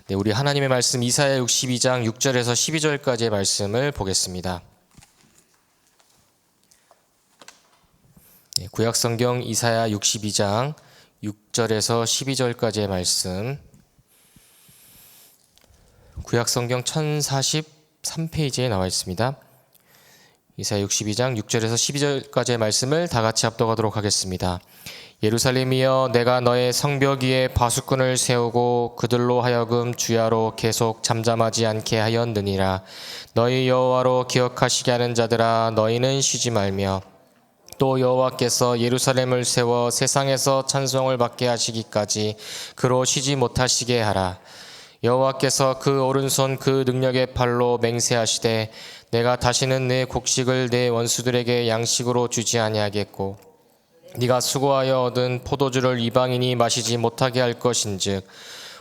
네, 우리 하나님의 말씀 이사야 62장 6절에서 12절까지의 말씀을 보겠습니다. 네, 구약성경 이사야 62장 6절에서 12절까지의 말씀, 구약성경 1043페이지에 나와 있습니다. 이사야 62장 6절에서 12절까지의 말씀을 다 같이 합독하도록 하겠습니다. 예루살렘이여, 내가 너의 성벽 위에 바수꾼을 세우고 그들로 하여금 주야로 계속 잠잠하지 않게 하였느니라. 너희 여호와로 기억하시게 하는 자들아, 너희는 쉬지 말며 또 여호와께서 예루살렘을 세워 세상에서 찬송을 받게 하시기까지 그로 쉬지 못하시게 하라. 여호와께서 그 오른손 그 능력의 팔로 맹세하시되 내가 다시는 내 곡식을 내 원수들에게 양식으로 주지 아니하겠고 네가 수고하여 얻은 포도주를 이방인이 마시지 못하게 할 것인즉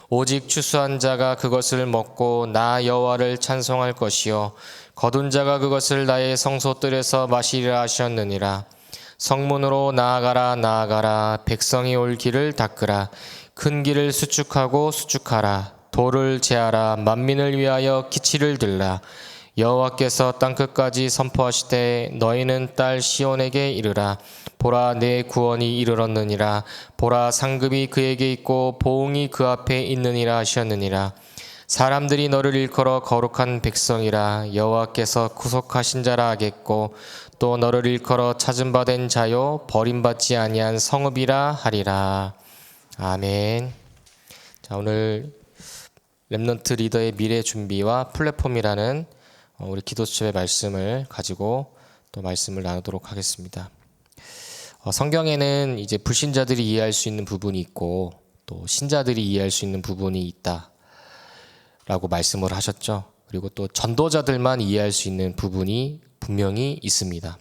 오직 추수한 자가 그것을 먹고 나 여호와를 찬송할 것이요 거둔 자가 그것을 나의 성소뜰에서 마시리라 하셨느니라. 성문으로 나아가라 나아가라. 백성이 올 길을 닦으라. 큰 길을 수축하고 수축하라. 돌을 제하라. 만민을 위하여 기치를 들라. 여호와께서 땅끝까지 선포하시되 너희는 딸 시온에게 이르라. 보라, 내 구원이 이르렀느니라. 보라, 상급이 그에게 있고 보응이 그 앞에 있느니라 하셨느니라. 사람들이 너를 일컬어 거룩한 백성이라. 여호와께서 구속하신 자라 하겠고 또 너를 일컬어 찾은 바 된 자요 버림받지 아니한 성읍이라 하리라. 아멘. 자, 오늘 렘넌트 리더의 미래 준비와 플랫폼이라는 우리 기도수첩의 말씀을 가지고 또 말씀을 나누도록 하겠습니다. 성경에는 이제 불신자들이 이해할 수 있는 부분이 있고 또 신자들이 이해할 수 있는 부분이 있다라고 말씀을 하셨죠. 그리고 또 전도자들만 이해할 수 있는 부분이 분명히 있습니다.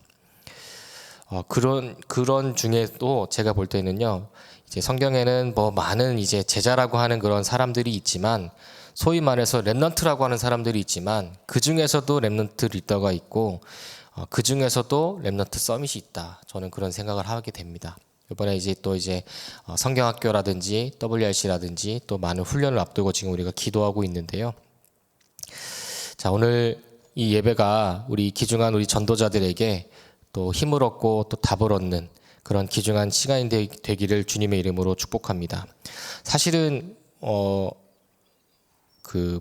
그런 중에도 제가 볼 때는요, 이제 성경에는 뭐 많은 이제 제자라고 하는 그런 사람들이 있지만, 소위 말해서 렘넌트라고 하는 사람들이 있지만, 그 중에서도 렘넌트 리더가 있고, 그 중에서도 렘넌트 서밋이 있다. 저는 그런 생각을 하게 됩니다. 이번에 이제 성경학교라든지 WRC라든지 또 많은 훈련을 앞두고 지금 우리가 기도하고 있는데요. 자, 오늘 이 예배가 우리 귀중한 우리 전도자들에게 또 힘을 얻고 또 답을 얻는 그런 귀중한 시간이 되기를 주님의 이름으로 축복합니다. 사실은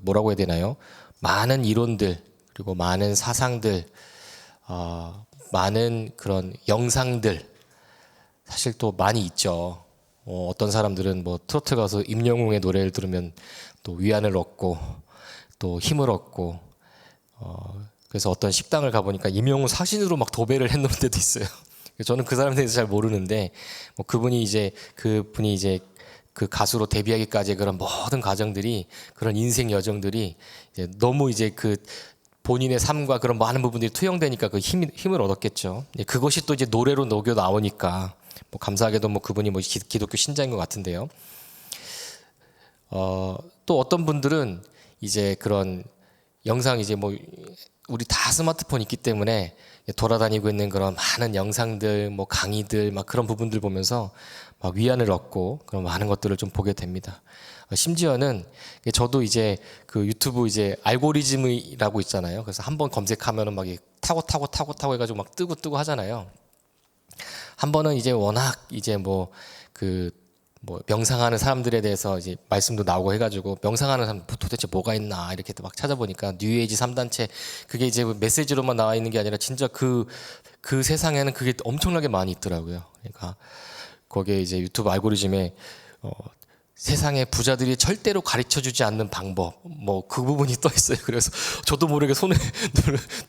뭐라고 해야 되나요? 많은 이론들 그리고 많은 사상들, 많은 그런 영상들 사실 또 많이 있죠. 어떤 사람들은 뭐 트로트 가수 임영웅의 노래를 들으면 또 위안을 얻고 또 힘을 얻고, 그래서 어떤 식당을 가보니까 임영웅 사진으로 막 도배를 해놓은 데도 있어요. 저는 그 사람에 대해서 잘 모르는데, 그분이 이제 그 가수로 데뷔하기까지의 그런 모든 과정들이, 그런 인생 여정들이 이제 너무 이제 그 본인의 삶과 그런 많은 부분들이 투영되니까 그 힘을 얻었겠죠. 그것이 또 이제 노래로 녹여 나오니까, 감사하게도 그분이 기독교 신자인 것 같은데요. 또 어떤 분들은 이제 그런 영상 우리 다 스마트폰 있기 때문에 돌아다니고 있는 그런 많은 영상들, 강의들, 그런 부분들 보면서 위안을 얻고 그런 많은 것들을 좀 보게 됩니다. 심지어는 저도 이제 그 유튜브 이제 알고리즘이라고 있잖아요. 그래서 한번 검색하면은 타고 해가지고 뜨고 하잖아요. 한 번은 이제 워낙 이제 명상하는 사람들에 대해서 이제 말씀도 나오고 해가지고 명상하는 사람 도대체 뭐가 있나 이렇게 막 찾아보니까 뉴에이지 3단체 그게 이제 메시지로만 나와 있는 게 아니라 진짜 그 세상에는 그게 엄청나게 많이 있더라고요. 그러니까 거기에 이제 유튜브 알고리즘에 세상의 부자들이 절대로 가르쳐주지 않는 방법 그 부분이 떠 있어요. 그래서 저도 모르게 손을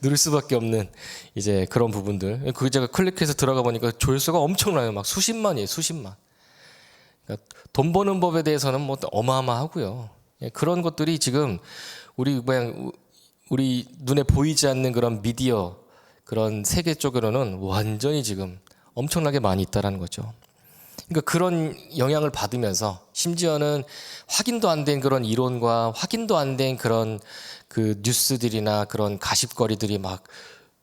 누를 수밖에 없는 이제 그런 부분들. 그 제가 클릭해서 들어가 보니까 조회수가 엄청나요. 수십만이에요, 수십만. 그러니까 돈 버는 법에 대해서는 어마어마하고요. 그런 것들이 지금 우리 눈에 보이지 않는 그런 미디어, 그런 세계 쪽으로는 완전히 지금 엄청나게 많이 있다라는 거죠. 그러니까 그런 영향을 받으면서 심지어는 확인도 안 된 그런 이론과 확인도 안 된 그런 그 뉴스들이나 그런 가십거리들이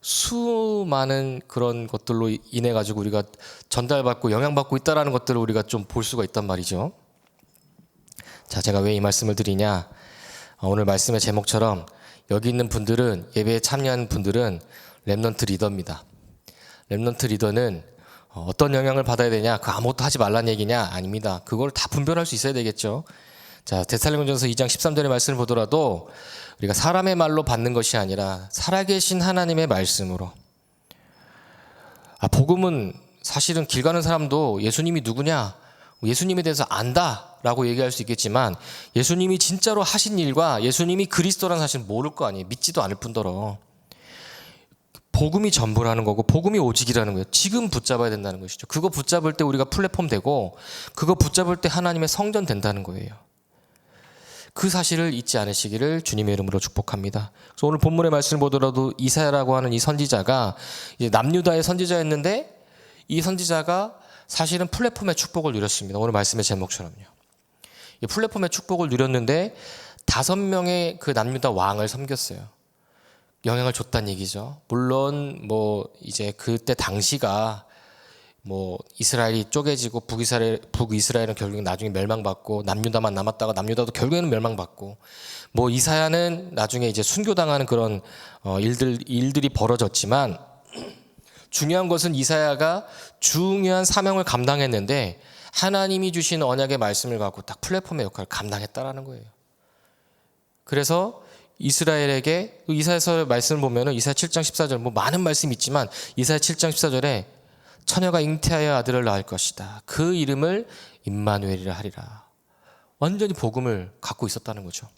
수많은 그런 것들로 인해 가지고 우리가 전달받고 영향받고 있다라는 것들을 우리가 좀 볼 수가 있단 말이죠. 자, 제가 왜 이 말씀을 드리냐? 오늘 말씀의 제목처럼 여기 있는 분들은, 예배에 참여하는 분들은 렘넌트 리더입니다. 렘넌트 리더는 어떤 영향을 받아야 되냐? 그 아무것도 하지 말란 얘기냐? 아닙니다. 그걸 다 분별할 수 있어야 되겠죠. 자, 데살로니가전서 2장 13절의 말씀을 보더라도 우리가 사람의 말로 받는 것이 아니라 살아계신 하나님의 말씀으로. 복음은 사실은 길 가는 사람도 예수님이 누구냐? 예수님에 대해서 안다라고 얘기할 수 있겠지만 예수님이 진짜로 하신 일과 예수님이 그리스도라는 사실은 모를 거 아니에요. 믿지도 않을 뿐더러. 복음이 전부라는 거고 복음이 오직이라는 거예요. 지금 붙잡아야 된다는 것이죠. 그거 붙잡을 때 우리가 플랫폼 되고 그거 붙잡을 때 하나님의 성전 된다는 거예요. 그 사실을 잊지 않으시기를 주님의 이름으로 축복합니다. 그래서 오늘 본문의 말씀을 보더라도 이사야라고 하는 이 선지자가 이제 남유다의 선지자였는데 이 선지자가 사실은 플랫폼의 축복을 누렸습니다. 오늘 말씀의 제목처럼요. 이 플랫폼의 축복을 누렸는데 5명의 그 남유다 왕을 섬겼어요. 영향을 줬다는 얘기죠. 물론 이제 그때 당시가 이스라엘이 쪼개지고 북이스라엘은 결국 나중에 멸망받고 남유다만 남았다가 남유다도 결국에는 멸망받고 이사야는 나중에 이제 순교당하는 그런 일들이 벌어졌지만 중요한 것은 이사야가 중요한 사명을 감당했는데 하나님이 주신 언약의 말씀을 갖고 딱 플랫폼의 역할을 감당했다라는 거예요. 그래서 이스라엘에게 이사야서 말씀을 보면은 이사야 7장 14절 많은 말씀이 있지만 이사야 7장 14절에 처녀가 잉태하여 아들을 낳을 것이다. 그 이름을 임마누엘이라 하리라. 완전히 복음을 갖고 있었다는 거죠.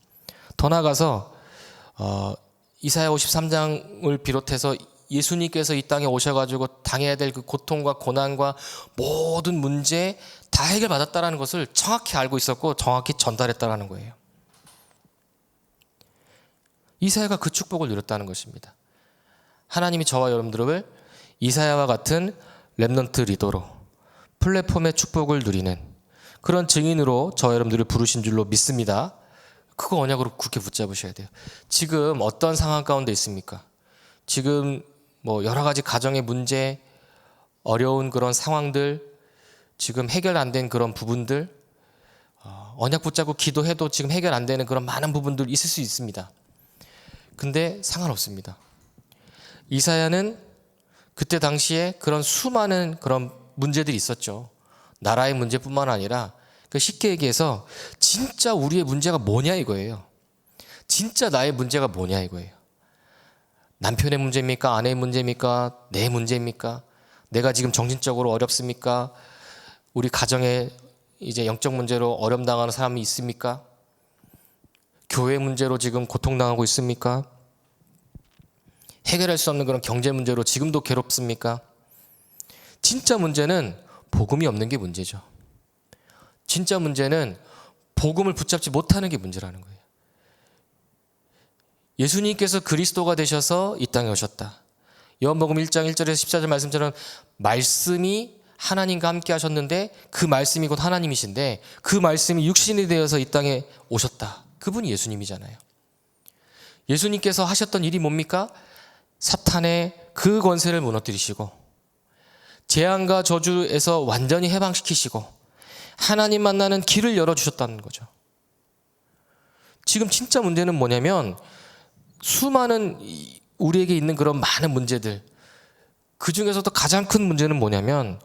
더 나아가서 이사야 53장을 비롯해서 예수님께서 이 땅에 오셔가지고 당해야 될 그 고통과 고난과 모든 문제 다 해결받았다는 것을 정확히 알고 있었고 정확히 전달했다는 거예요. 이사야가 그 축복을 누렸다는 것입니다. 하나님이 저와 여러분들을 이사야와 같은 렘넌트 리더로 플랫폼의 축복을 누리는 그런 증인으로 저와 여러분들을 부르신 줄로 믿습니다. 그거 언약으로 굳게 붙잡으셔야 돼요. 지금 어떤 상황 가운데 있습니까? 지금 여러 가지 가정의 문제, 어려운 그런 상황들, 지금 해결 안 된 그런 부분들, 언약 붙잡고 기도해도 지금 해결 안 되는 그런 많은 부분들 있을 수 있습니다. 근데 상관없습니다. 이사야는 그때 당시에 그런 수많은 그런 문제들이 있었죠. 나라의 문제뿐만 아니라 쉽게 얘기해서 진짜 우리의 문제가 뭐냐 이거예요. 진짜 나의 문제가 뭐냐 이거예요. 남편의 문제입니까? 아내의 문제입니까? 내 문제입니까? 내가 지금 정신적으로 어렵습니까? 우리 가정에 이제 영적 문제로 어려움 당하는 사람이 있습니까? 교회 문제로 지금 고통당하고 있습니까? 해결할 수 없는 그런 경제 문제로 지금도 괴롭습니까? 진짜 문제는 복음이 없는 게 문제죠. 진짜 문제는 복음을 붙잡지 못하는 게 문제라는 거예요. 예수님께서 그리스도가 되셔서 이 땅에 오셨다. 요한복음 1장 1절에서 14절 말씀처럼 말씀이 하나님과 함께 하셨는데 그 말씀이 곧 하나님이신데 그 말씀이 육신이 되어서 이 땅에 오셨다. 그분이 예수님이잖아요. 예수님께서 하셨던 일이 뭡니까? 사탄의 그 권세를 무너뜨리시고 재앙과 저주에서 완전히 해방시키시고 하나님 만나는 길을 열어주셨다는 거죠. 지금 진짜 문제는 뭐냐면 수많은 우리에게 있는 그런 많은 문제들, 그 중에서도 가장 큰 문제는 뭐냐면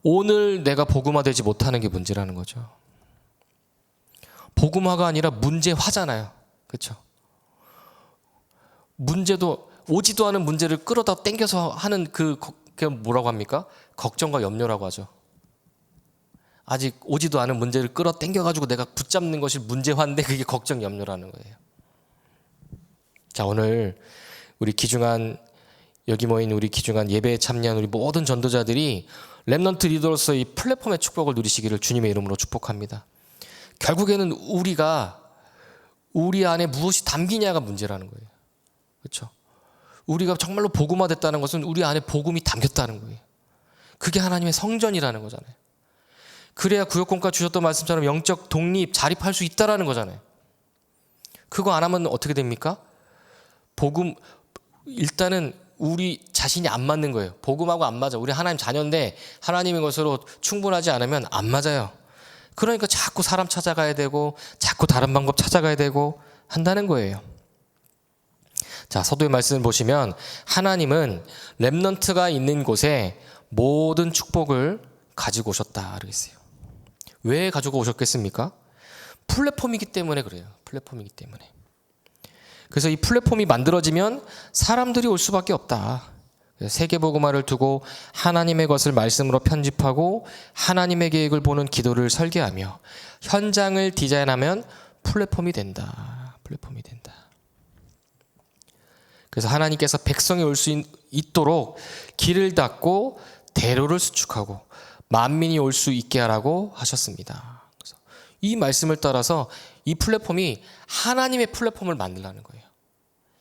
오늘 내가 복음화되지 못하는 게 문제라는 거죠. 복음화가 아니라 문제화잖아요. 그렇죠? 문제도 오지도 않은 문제를 끌어다 당겨서 하는 그게 뭐라고 합니까? 걱정과 염려라고 하죠. 아직 오지도 않은 문제를 끌어 당겨가지고 내가 붙잡는 것이 문제화인데 그게 걱정, 염려라는 거예요. 자, 오늘 우리 귀중한 여기 모인 우리 귀중한 예배에 참여한 우리 모든 전도자들이 렘넌트 리더로서 이 플랫폼의 축복을 누리시기를 주님의 이름으로 축복합니다. 결국에는 우리 안에 무엇이 담기냐가 문제라는 거예요. 그렇죠? 우리가 정말로 복음화됐다는 것은 우리 안에 복음이 담겼다는 거예요. 그게 하나님의 성전이라는 거잖아요. 그래야 구역공과 주셨던 말씀처럼 영적 독립, 자립할 수 있다라는 거잖아요. 그거 안 하면 어떻게 됩니까? 일단은 우리 자신이 안 맞는 거예요. 복음하고 안 맞아. 우리 하나님 자녀인데 하나님의 것으로 충분하지 않으면 안 맞아요. 그러니까 자꾸 사람 찾아가야 되고 자꾸 다른 방법 찾아가야 되고 한다는 거예요. 자, 서두의 말씀을 보시면 하나님은 렘넌트가 있는 곳에 모든 축복을 가지고 오셨다 그러겠어요. 왜 가지고 오셨겠습니까? 플랫폼이기 때문에 그래요. 플랫폼이기 때문에. 그래서 이 플랫폼이 만들어지면 사람들이 올 수밖에 없다. 세계복음화를 두고 하나님의 것을 말씀으로 편집하고 하나님의 계획을 보는 기도를 설계하며 현장을 디자인하면 플랫폼이 된다. 플랫폼이 된다. 그래서 하나님께서 백성이 올 수 있도록 길을 닫고 대로를 수축하고 만민이 올 수 있게 하라고 하셨습니다. 그래서 이 말씀을 따라서 이 플랫폼이 하나님의 플랫폼을 만들라는 거예요.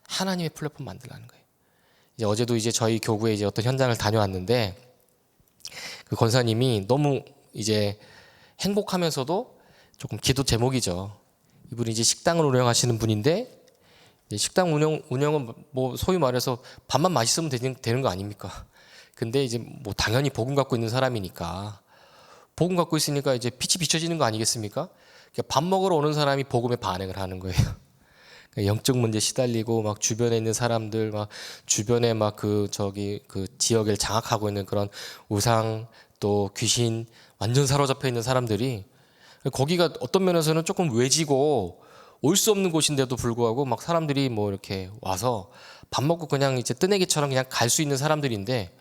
하나님의 플랫폼 만들라는 거예요. 이제 어제도 이제 저희 교구에 이제 어떤 현장을 다녀왔는데 그 권사님이 너무 이제 행복하면서도 조금 기도 제목이죠. 이분이 이제 식당을 운영하시는 분인데 식당 운영은 뭐 소위 말해서 밥만 맛있으면 되는 거 아닙니까? 근데 이제 뭐 당연히 복음 갖고 있는 사람이니까 복음 갖고 있으니까 이제 빛이 비춰지는 거 아니겠습니까? 밥 먹으러 오는 사람이 복음에 반응을 하는 거예요. 영적 문제 시달리고 막 주변에 있는 사람들 막 주변에 막 그 지역을 장악하고 있는 그런 우상 또 귀신 완전 사로잡혀 있는 사람들이 거기가 어떤 면에서는 조금 외지고 올 수 없는 곳인데도 불구하고 막 사람들이 뭐 이렇게 와서 밥 먹고 그냥 이제 뜨내기처럼 그냥 갈 수 있는 사람들인데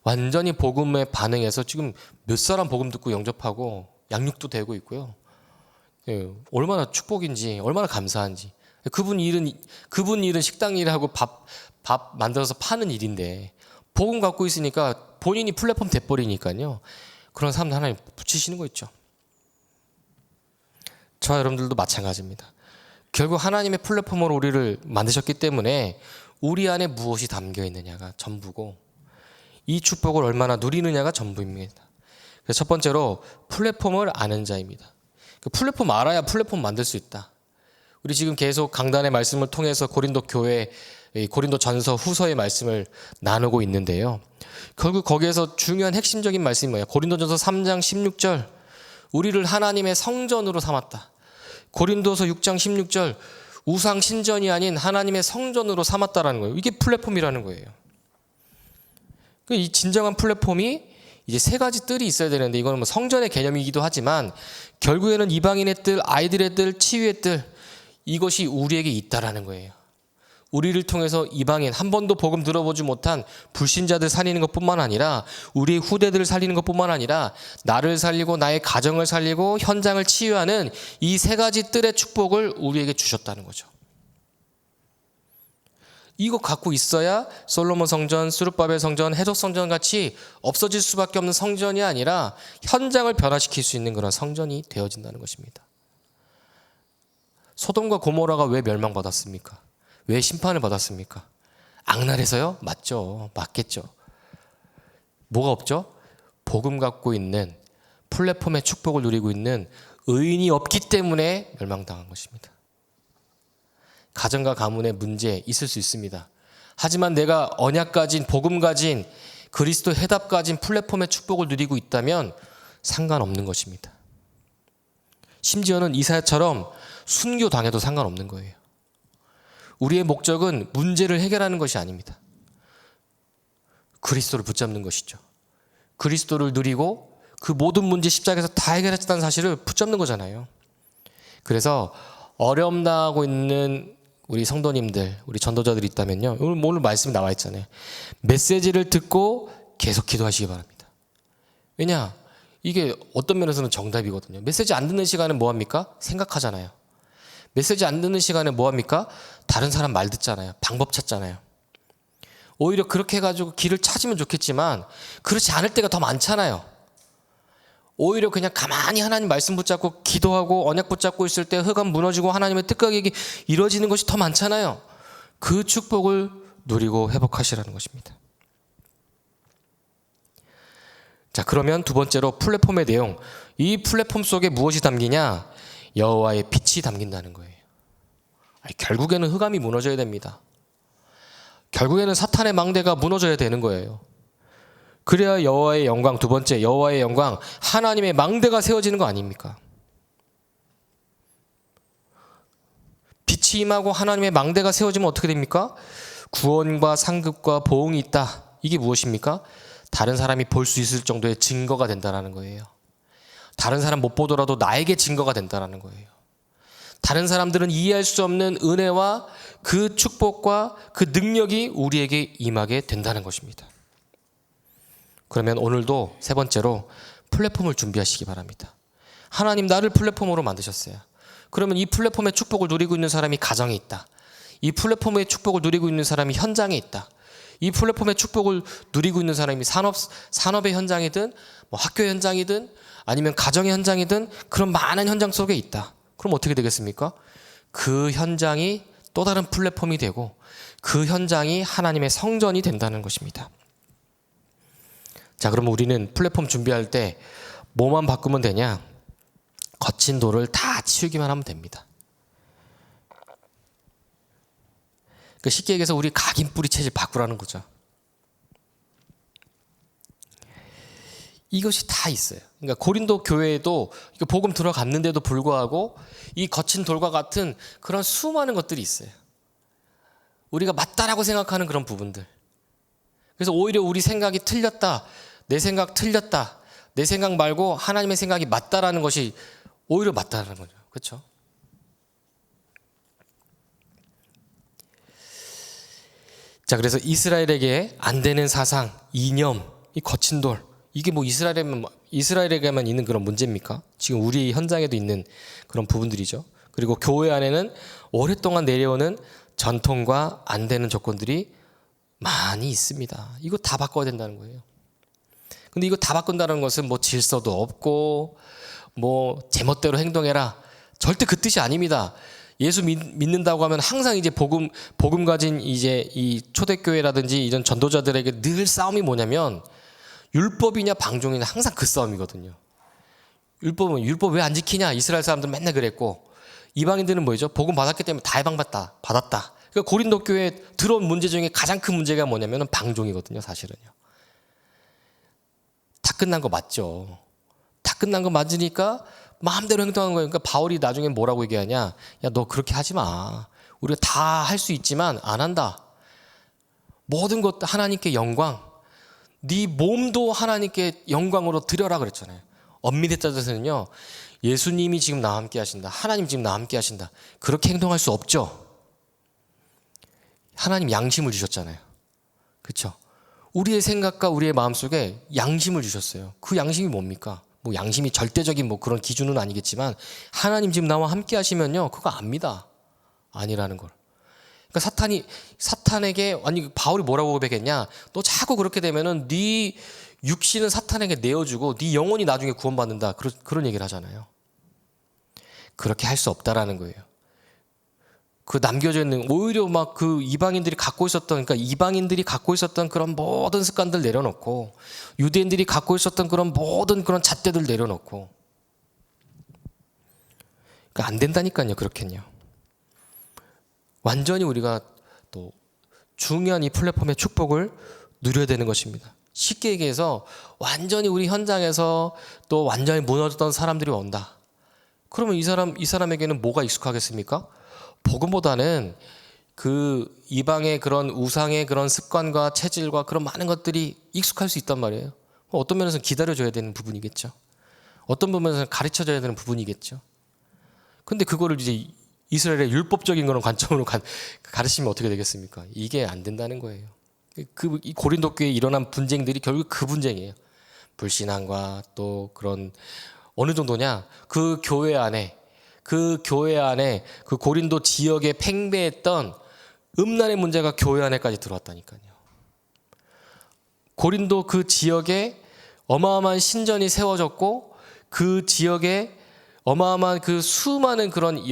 완전히 복음에 반응해서 지금 몇 사람 복음 듣고 영접하고 양육도 되고 있고요. 예, 얼마나 축복인지 얼마나 감사한지. 그분 일은 식당 일하고 밥 만들어서 파는 일인데 복음 갖고 있으니까 본인이 플랫폼 돼버리니까요. 그런 사람들 하나님 붙이시는 거 있죠. 저와 여러분들도 마찬가지입니다. 결국 하나님의 플랫폼으로 우리를 만드셨기 때문에 우리 안에 무엇이 담겨 있느냐가 전부고 이 축복을 얼마나 누리느냐가 전부입니다. 그래서 첫 번째로 플랫폼을 아는 자입니다. 그 플랫폼 알아야 플랫폼 만들 수 있다. 우리 지금 계속 강단의 말씀을 통해서 고린도 교회, 고린도 전서 후서의 말씀을 나누고 있는데요. 결국 거기에서 중요한 핵심적인 말씀이 뭐예요? 고린도 전서 3장 16절 우리를 하나님의 성전으로 삼았다. 고린도서 6장 16절 우상 신전이 아닌 하나님의 성전으로 삼았다라는 거예요. 이게 플랫폼이라는 거예요. 이 진정한 플랫폼이 이제 세 가지 뜰이 있어야 되는데 이거는 뭐 성전의 개념이기도 하지만 결국에는 이방인의 뜰, 아이들의 뜰, 치유의 뜰 이것이 우리에게 있다라는 거예요. 우리를 통해서 이방인 한 번도 복음 들어보지 못한 불신자들 살리는 것뿐만 아니라 우리의 후대들을 살리는 것뿐만 아니라 나를 살리고 나의 가정을 살리고 현장을 치유하는 이 세 가지 뜰의 축복을 우리에게 주셨다는 거죠. 이거 갖고 있어야 솔로몬 성전, 스룹바벨 성전, 해석 성전 같이 없어질 수밖에 없는 성전이 아니라 현장을 변화시킬 수 있는 그런 성전이 되어진다는 것입니다. 소돔과 고모라가 왜 멸망받았습니까? 왜 심판을 받았습니까? 악랄해서요? 맞죠. 맞겠죠. 뭐가 없죠? 복음 갖고 있는 플랫폼의 축복을 누리고 있는 의인이 없기 때문에 멸망당한 것입니다. 가정과 가문의 문제 있을 수 있습니다. 하지만 내가 언약 가진 복음 가진 그리스도 해답 가진 플랫폼의 축복을 누리고 있다면 상관없는 것입니다. 심지어는 이사야처럼 순교당해도 상관없는 거예요. 우리의 목적은 문제를 해결하는 것이 아닙니다. 그리스도를 붙잡는 것이죠. 그리스도를 누리고 그 모든 문제 십자가에서 다 해결했다는 사실을 붙잡는 거잖아요. 그래서 어려움 당하고 있는 우리 성도님들, 우리 전도자들이 있다면요. 오늘 말씀이 나와 있잖아요. 메시지를 듣고 계속 기도하시기 바랍니다. 왜냐? 이게 어떤 면에서는 정답이거든요. 메시지 안 듣는 시간에 뭐합니까? 생각하잖아요. 메시지 안 듣는 시간에 뭐합니까? 다른 사람 말 듣잖아요. 방법 찾잖아요. 오히려 그렇게 해가지고 길을 찾으면 좋겠지만 그렇지 않을 때가 더 많잖아요. 오히려 그냥 가만히 하나님 말씀 붙잡고 기도하고 언약 붙잡고 있을 때 흑암 무너지고 하나님의 뜻각이 이루어지는 것이 더 많잖아요. 그 축복을 누리고 회복하시라는 것입니다. 자, 그러면 두 번째로 플랫폼의 내용. 이 플랫폼 속에 무엇이 담기냐? 여호와의 빛이 담긴다는 거예요. 결국에는 흑암이 무너져야 됩니다. 결국에는 사탄의 망대가 무너져야 되는 거예요. 그래야 여호와의 영광, 두 번째 여호와의 영광, 하나님의 망대가 세워지는 거 아닙니까? 빛이 빛이 임하고 하나님의 망대가 세워지면 어떻게 됩니까? 구원과 상급과 보응이 있다. 이게 무엇입니까? 다른 사람이 볼 수 있을 정도의 증거가 된다는 거예요. 다른 사람 못 보더라도 나에게 증거가 된다는 거예요. 다른 사람들은 이해할 수 없는 은혜와 그 축복과 그 능력이 우리에게 임하게 된다는 것입니다. 그러면 오늘도 세 번째로 플랫폼을 준비하시기 바랍니다. 하나님 나를 플랫폼으로 만드셨어요. 그러면 이 플랫폼의 축복을 누리고 있는 사람이 가정에 있다. 이 플랫폼의 축복을 누리고 있는 사람이 현장에 있다. 이 플랫폼의 축복을 누리고 있는 사람이 산업의 현장이든 뭐 학교 현장이든 아니면 가정의 현장이든 그런 많은 현장 속에 있다. 그럼 어떻게 되겠습니까? 그 현장이 또 다른 플랫폼이 되고 그 현장이 하나님의 성전이 된다는 것입니다. 자, 그러면 우리는 플랫폼 준비할 때 뭐만 바꾸면 되냐? 거친 돌을 다 치우기만 하면 됩니다. 그러니까 쉽게 얘기해서 우리 각인뿌리 체질 바꾸라는 거죠. 이것이 다 있어요. 그러니까 고린도 교회에도 복음 들어갔는데도 불구하고 이 거친 돌과 같은 그런 수많은 것들이 있어요. 우리가 맞다라고 생각하는 그런 부분들. 그래서 오히려 우리 생각이 틀렸다. 내 생각 틀렸다. 내 생각 말고 하나님의 생각이 맞다라는 것이 오히려 맞다라는 거죠. 그렇죠? 자, 그래서 이스라엘에게 안 되는 사상, 이념, 이 거친 돌, 이게 뭐 이스라엘에게만 있는 그런 문제입니까? 지금 우리 현장에도 있는 그런 부분들이죠. 그리고 교회 안에는 오랫동안 내려오는 전통과 안 되는 조건들이 많이 있습니다. 이거 다 바꿔야 된다는 거예요. 근데 이거 다 바꾼다는 것은 뭐 질서도 없고 뭐 제멋대로 행동해라. 절대 그 뜻이 아닙니다. 예수 믿는다고 하면 항상 이제 복음 가진 이제 이 초대교회라든지 이런 전도자들에게 늘 싸움이 뭐냐면 율법이냐 방종이냐 항상 그 싸움이거든요. 율법 왜 안 지키냐? 이스라엘 사람들은 맨날 그랬고 이방인들은 뭐죠? 복음 받았기 때문에 다 해방받았다. 그러니까 고린도 교회에 들어온 문제 중에 가장 큰 문제가 뭐냐면 방종이거든요. 사실은요. 다 끝난 거 맞죠. 다 끝난 거 맞으니까 마음대로 행동한 거예요. 그러니까 바울이 나중에 뭐라고 얘기하냐? 야, 너 그렇게 하지 마. 우리가 다 할 수 있지만 안 한다. 모든 것 하나님께 영광. 네 몸도 하나님께 영광으로 드려라 그랬잖아요. 엄밀히 따져서는요. 예수님이 지금 나와 함께 하신다. 하나님 지금 나와 함께 하신다. 그렇게 행동할 수 없죠. 하나님 양심을 주셨잖아요. 그렇죠? 우리의 생각과 우리의 마음속에 양심을 주셨어요. 그 양심이 뭡니까? 뭐 양심이 절대적인 뭐 그런 기준은 아니겠지만 하나님 지금 나와 함께 하시면요. 그거 압니다. 아니라는 걸. 그러니까 사탄에게 아니 바울이 뭐라고 고백했냐? 너 자꾸 그렇게 되면은 네 육신은 사탄에게 내어주고 네 영혼이 나중에 구원받는다. 그런 얘기를 하잖아요. 그렇게 할 수 없다라는 거예요. 그 남겨져 있는 오히려 막 그 이방인들이 갖고 있었던 그런 모든 습관들 내려놓고 유대인들이 갖고 있었던 그런 모든 그런 잣대들 내려놓고 그러니까 안 된다니까요. 그렇겠요. 완전히 우리가 또 중요한 이 플랫폼의 축복을 누려야 되는 것입니다. 쉽게 얘기해서 완전히 우리 현장에서 또 완전히 무너졌던 사람들이 온다. 그러면 이 사람에게는 뭐가 익숙하겠습니까? 복음보다는 그 이방의 그런 우상의 그런 습관과 체질과 그런 많은 것들이 익숙할 수 있단 말이에요. 어떤 면에서는 기다려줘야 되는 부분이겠죠. 어떤 부분에서는 가르쳐줘야 되는 부분이겠죠. 근데 그거를 이제 이스라엘의 율법적인 그런 관점으로 가르치면 어떻게 되겠습니까? 이게 안 된다는 거예요. 이 고린도 교회에 일어난 분쟁들이 결국 그 분쟁이에요. 불신앙과 또 그런 어느 정도냐? 그 교회 안에 그 고린도 지역에 팽배했던 음란의 문제가 교회 안에까지 들어왔다니까요. 고린도 그 지역에 어마어마한 신전이 세워졌고 그 지역에 어마어마한 그 수많은 그런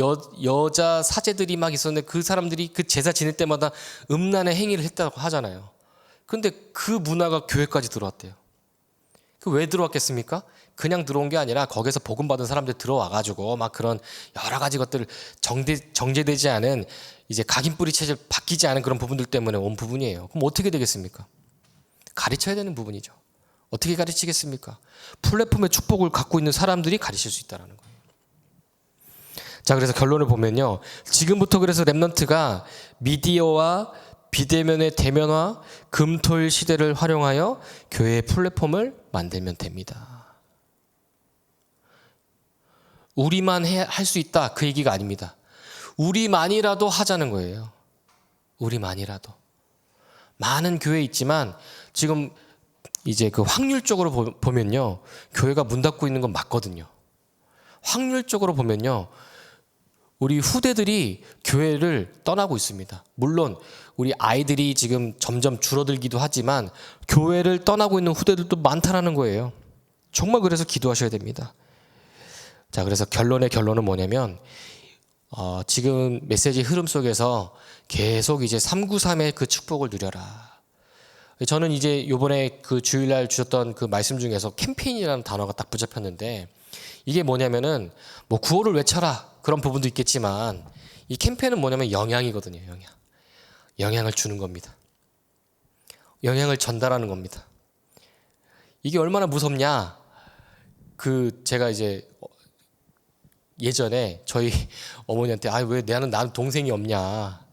여자 사제들이 막 있었는데 그 사람들이 그 제사 지낼 때마다 음란의 행위를 했다고 하잖아요. 근데 그 문화가 교회까지 들어왔대요. 그 왜 들어왔겠습니까? 그냥 들어온 게 아니라 거기서 복음 받은 사람들 들어와가지고 막 그런 여러 가지 것들 정제되지 않은 이제 각인뿌리 체질 바뀌지 않은 그런 부분들 때문에 온 부분이에요. 그럼 어떻게 되겠습니까? 가르쳐야 되는 부분이죠. 어떻게 가르치겠습니까? 플랫폼의 축복을 갖고 있는 사람들이 가르칠 수 있다는 거예요. 자, 그래서 결론을 보면요. 지금부터 그래서 랩넌트가 미디어와 비대면의 대면화, 금토일 시대를 활용하여 교회의 플랫폼을 만들면 됩니다. 우리만 할 수 있다, 그 얘기가 아닙니다. 우리만이라도 하자는 거예요. 우리만이라도. 많은 교회 있지만 지금 이제 그 확률적으로 보면요, 교회가 문 닫고 있는 건 맞거든요. 확률적으로 보면요, 우리 후대들이 교회를 떠나고 있습니다. 물론 우리 아이들이 지금 점점 줄어들기도 하지만 교회를 떠나고 있는 후대들도 많다라는 거예요. 정말 그래서 기도하셔야 됩니다. 자, 그래서 결론은 뭐냐면 지금 메시지 흐름 속에서 계속 이제 393의 그 축복을 누려라. 저는 이제 요번에 그 주일날 주셨던 그 말씀 중에서 캠페인이라는 단어가 딱 붙잡혔는데, 이게 뭐냐면은 뭐 구호를 외쳐라 그런 부분도 있겠지만, 이 캠페인은 뭐냐면 영향이거든요. 영향을 주는 겁니다. 영향을 전달하는 겁니다. 이게 얼마나 무섭냐? 제가 이제 예전에 저희 어머니한테 왜 나는 동생이 없냐?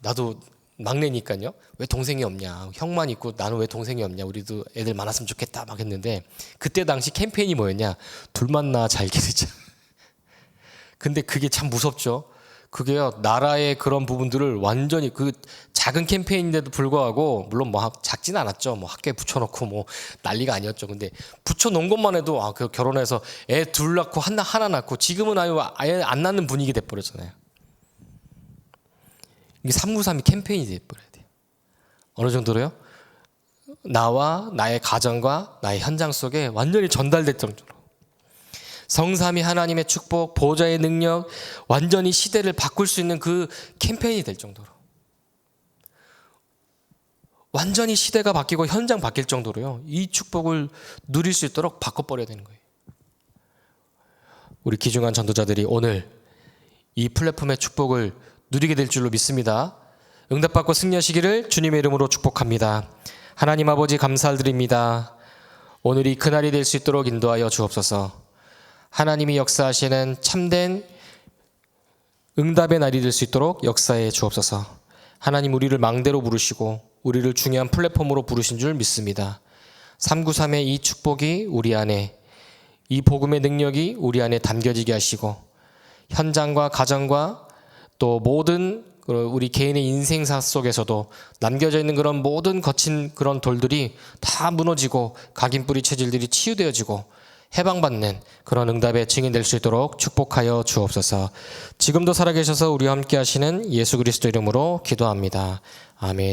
나도 막내니까요. 왜 동생이 없냐? 형만 있고 나는 왜 동생이 없냐? 우리도 애들 많았으면 좋겠다 막 했는데, 그때 당시 캠페인이 뭐였냐? 둘만 낳아 잘 기르자. 근데 그게 참 무섭죠. 그게요, 나라의 그런 부분들을 완전히, 그 작은 캠페인인데도 불구하고, 물론 뭐 작진 않았죠. 뭐 학교에 붙여놓고 뭐 난리가 아니었죠. 근데 붙여놓은 것만 해도 그 결혼해서 애 둘 낳고 하나 낳고, 지금은 아예 안 낳는 분위기 돼버렸잖아요. 이게 393이 캠페인이 돼버려야 돼요. 어느 정도로요? 나와 나의 가정과 나의 현장 속에 완전히 전달될 정도로 성삼위 하나님의 축복, 보좌의 능력, 완전히 시대를 바꿀 수 있는 그 캠페인이 될 정도로, 완전히 시대가 바뀌고 현장 바뀔 정도로요, 이 축복을 누릴 수 있도록 바꿔버려야 되는 거예요. 우리 귀중한 전도자들이 오늘 이 플랫폼의 축복을 누리게 될 줄로 믿습니다. 응답받고 승리하시기를 주님의 이름으로 축복합니다. 하나님 아버지 감사드립니다. 오늘이 그날이 될 수 있도록 인도하여 주옵소서. 하나님이 역사하시는 참된 응답의 날이 될 수 있도록 역사해 주옵소서. 하나님, 우리를 망대로 부르시고 우리를 중요한 플랫폼으로 부르신 줄 믿습니다. 393의 이 축복이 우리 안에, 이 복음의 능력이 우리 안에 담겨지게 하시고, 현장과 가정과 또 모든 우리 개인의 인생사 속에서도 남겨져 있는 그런 모든 거친 그런 돌들이 다 무너지고 각인뿌리 체질들이 치유되어지고 해방받는 그런 응답의 증인 될 수 있도록 축복하여 주옵소서. 지금도 살아계셔서 우리와 함께 하시는 예수 그리스도 이름으로 기도합니다. 아멘.